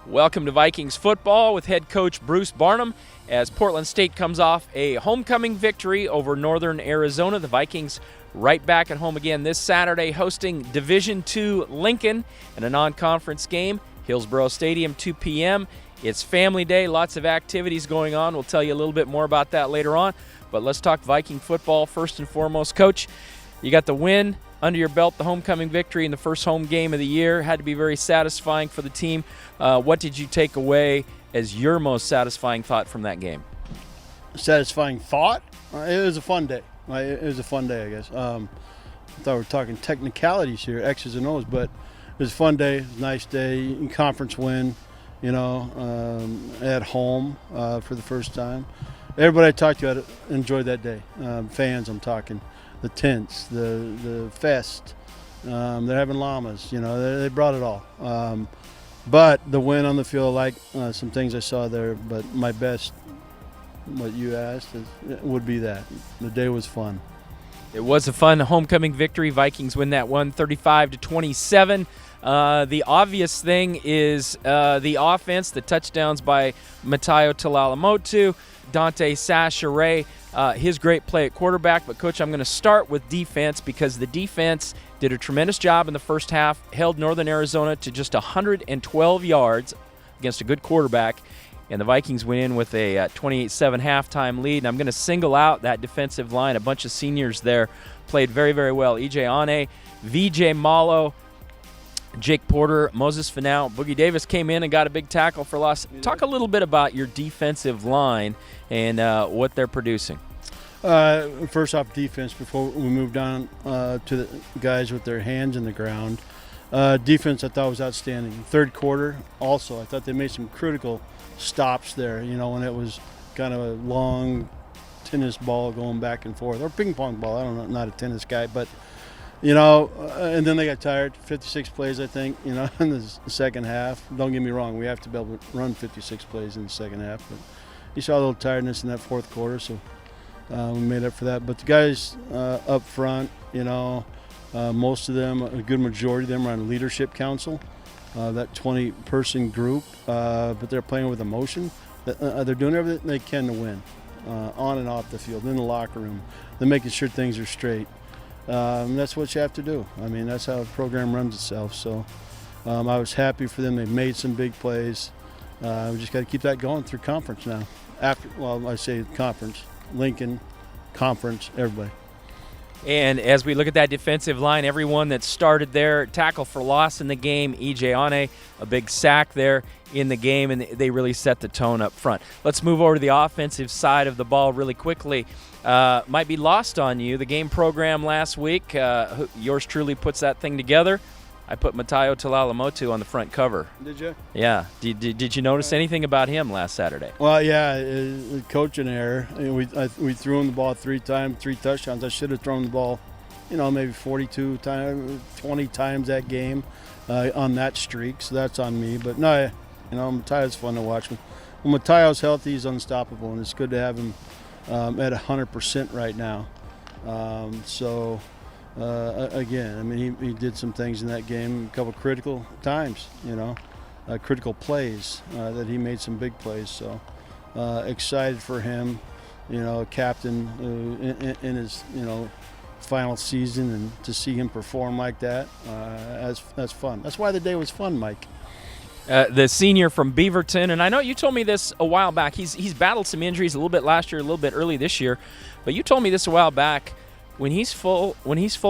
Welcome to Vikings football with head coach Bruce Barnum as Portland State comes off a homecoming victory over Northern Arizona. The Vikings right back at home again this Saturday, hosting Division II Lincoln in a non-conference game, Hillsborough Stadium, 2 p.m. It's family day, lots of activities going on. We'll tell you a little bit more about that later on. But let's talk Viking football first and foremost. Coach, you got the win under your belt, the homecoming victory in the first home game of the year. Had to be very satisfying for the team. What did you take away as your most satisfying thought from that game? Satisfying thought? It was a fun day. It was a fun day, I guess. I thought we were talking technicalities here, X's and O's, but it was a fun day, it was a nice day, conference win, at home for the first time. Everybody I talked to had enjoyed that day. Fans, I'm talking. The tents, the fest, they're having llamas, they brought it all. But the win on the field, some things I saw there, but my best, what you asked, would be that. The day was fun. It was a fun homecoming victory. Vikings win that one 35-27. The obvious thing is the offense, the touchdowns by Matayo Talalamotu, Dante Chachere, his great play at quarterback. But, Coach, I'm going to start with defense because the defense did a tremendous job in the first half, held Northern Arizona to just 112 yards against a good quarterback, and the Vikings went in with a 28-7 halftime lead. And I'm going to single out that defensive line. A bunch of seniors there played very, very well. E.J. Ane, V.J. Malo, Jake Porter, Moses Finau, Boogie Davis came in and got a big tackle for loss. Talk a little bit about your defensive line and what they're producing. First off, defense, before we move down to the guys with their hands in the ground. Defense I thought was outstanding. Third quarter also, I thought they made some critical stops there, when it was kind of a long tennis ball going back and forth, or ping pong ball, I don't know, not a tennis guy, but and then they got tired. 56 plays, I think, in the second half. Don't get me wrong, we have to be able to run 56 plays in the second half, but you saw a little tiredness in that fourth quarter, so we made up for that. But the guys up front, most of them, a good majority of them are on leadership council, that 20-person group, but they're playing with emotion. They're doing everything they can to win, on and off the field, in the locker room. They're making sure things are straight. That's what you have to do. That's how a program runs itself. So I was happy for them. They made some big plays. We just got to keep that going through conference now. I say conference, Lincoln, conference, everybody. And as we look at that defensive line, everyone that started there, tackle for loss in the game, E.J. Ane, a big sack there in the game, and they really set the tone up front. Let's move over to the offensive side of the ball really quickly. Might be lost on you, the game program last week. Yours truly puts that thing together. I put Matayo Talalamotu on the front cover. Did you? Yeah. Did you notice anything about him last Saturday? Well, yeah, coaching error. We threw him the ball 3 times, 3 touchdowns. I should have thrown the ball, maybe 42 times, 20 times that game on that streak. So that's on me. But no, Matayo's fun to watch. When Matayo's healthy, he's unstoppable, and it's good to have him at 100% right now. Again, he did some things in that game, a couple critical times, critical plays that he made some big plays. So excited for him, captain in his, final season, and to see him perform like that, that's fun. That's why the day was fun, Mike. The senior from Beaverton, and I know you told me this a while back. He's battled some injuries a little bit last year, a little bit early this year, but you told me this a while back. When he's full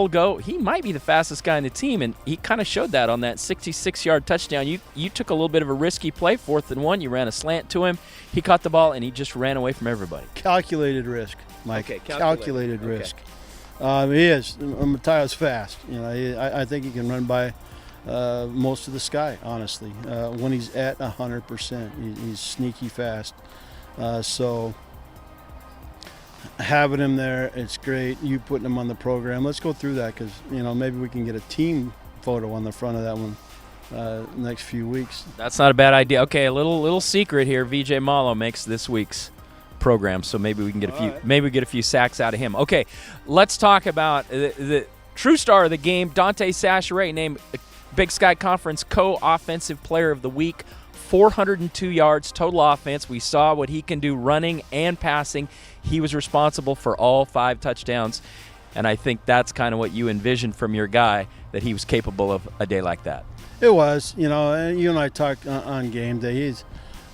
go, he might be the fastest guy in the team, and he kind of showed that on that 66-yard touchdown. You took a little bit of a risky play, 4th and 1. You ran a slant to him. He caught the ball, and he just ran away from everybody. Calculated risk, Mike. Okay, calculated risk. He is. Matayo's fast. I think he can run by most of the sky, honestly. When he's at 100%, he's sneaky fast. So having him there, it's great. You putting him on the program. Let's go through that because, maybe we can get a team photo on the front of that one next few weeks. That's not a bad idea. Okay, a little secret here. V.J. Malo makes this week's program, so maybe we can get a few sacks out of him. Okay, let's talk about the true star of the game, Dante Chachere, named Big Sky Conference Co-Offensive Player of the Week. 402 yards total offense. We saw what he can do running and passing. He was responsible for all 5 touchdowns, and I think that's kind of what you envisioned from your guy, that he was capable of a day like that. It was, you know, you and I talked on game day.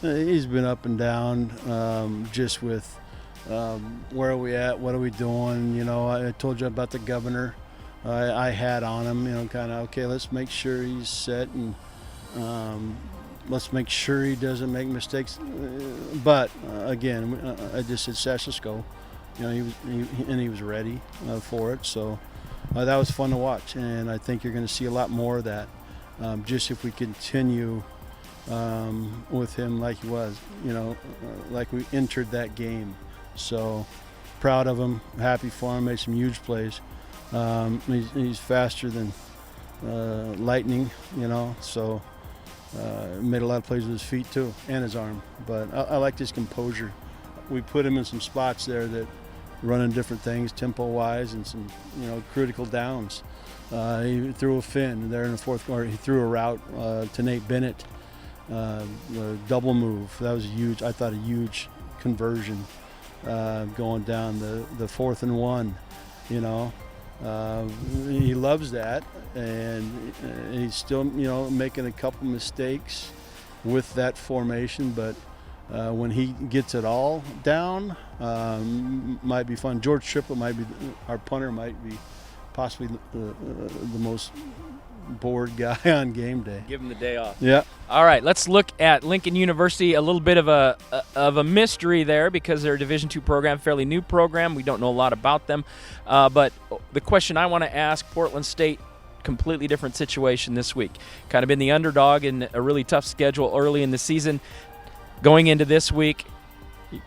He's been up and down, just with where are we at, what are we doing. You know, I told you about the governor. I had on him, you know, kind of, okay, let's make sure he's set, and let's make sure he doesn't make mistakes. But again, I just said, Sash, let's go. You know, he was ready for it. So that was fun to watch, and I think you're going to see a lot more of that. Just if we continue with him like he was, you know, like we entered that game. So proud of him, happy for him, made some huge plays. He's faster than lightning, you know, so made a lot of plays with his feet too, and his arm. But I liked his composure. We put him in some spots there that running different things tempo-wise and some, you know, critical downs. He threw a fin there in the fourth quarter. He threw a route to Nate Bennett, a double move. That was huge. I thought a huge conversion going down the 4th and 1. You know, he loves that, and he's still, you know, making a couple mistakes with that formation. But when he gets it all down, might be fun. George Triplett might be our punter. Might be possibly the most bored guy on game day. Give him the day off. Yeah. All right, let's look at Lincoln University. A little bit of a mystery there because they're a Division II program, fairly new program. We don't know a lot about them. But the question I want to ask, Portland State, completely different situation this week. Kind of been the underdog in a really tough schedule early in the season. Going into this week,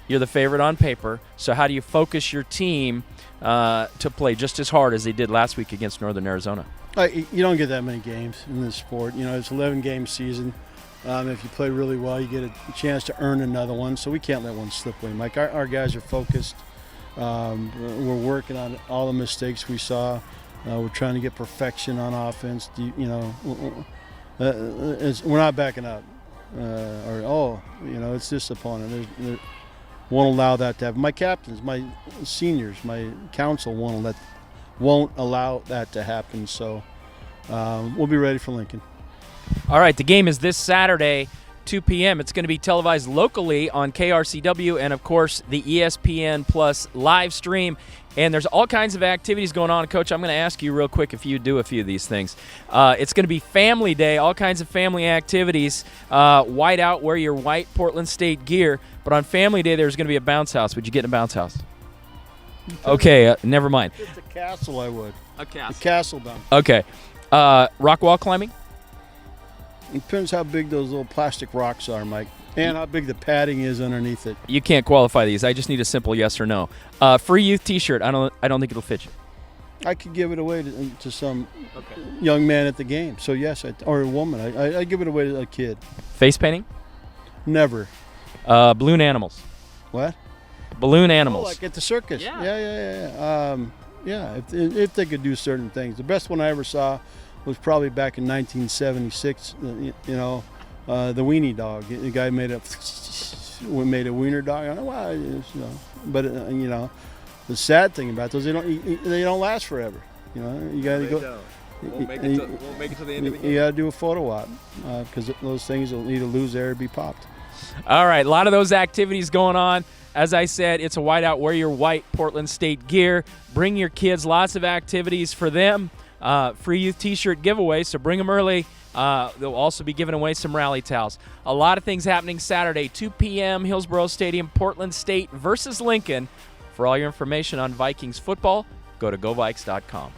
you're the favorite on paper. So how do you focus your team to play just as hard as they did last week against Northern Arizona? You don't get that many games in this sport. You know, it's an 11-game season. If you play really well, you get a chance to earn another one. So we can't let one slip away, Mike. Our guys are focused. We're working on all the mistakes we saw. We're trying to get perfection on offense. You know, we're not backing up. It's this opponent. Won't allow that to happen. My captains, my seniors, my council won't allow that to happen. So we'll be ready for Lincoln. All right, the game is this Saturday, 2 p.m. It's going to be televised locally on KRCW and, of course, the ESPN Plus live stream. And there's all kinds of activities going on. Coach, I'm going to ask you real quick if you do a few of these things. It's going to be Family Day, all kinds of family activities. White out, wear your white Portland State gear. But on Family Day, there's going to be a bounce house. Would you get in a bounce house? Okay, never mind. If it's a castle, I would. A castle. A castle bounce. Okay. Rock wall climbing? It depends how big those little plastic rocks are, Mike, and how big the padding is underneath it. You can't qualify these. I just need a simple yes or no. Free youth T-shirt. I don't think it'll fit you. I could give it away to some young man at the game. So yes, or a woman. I give it away to a kid. Face painting? Never. Balloon animals. What? Balloon animals. Oh, like at the circus. Yeah. Yeah. If they could do certain things. The best one I ever saw was probably back in 1976. You know, the weenie dog. The guy made a wiener dog. I don't know why. You know, but you know, the sad thing about those, they don't last forever. You know, you got to go. Won't make it to the end of the game. You got to do a photo op because those things will either lose air or be popped. All right, a lot of those activities going on. As I said, it's a whiteout. Wear your white Portland State gear. Bring your kids. Lots of activities for them. Free youth T-shirt giveaway, so bring them early. They'll also be giving away some rally towels. A lot of things happening Saturday, 2 p.m., Hillsborough Stadium, Portland State versus Lincoln. For all your information on Vikings football, go to GoVikes.com.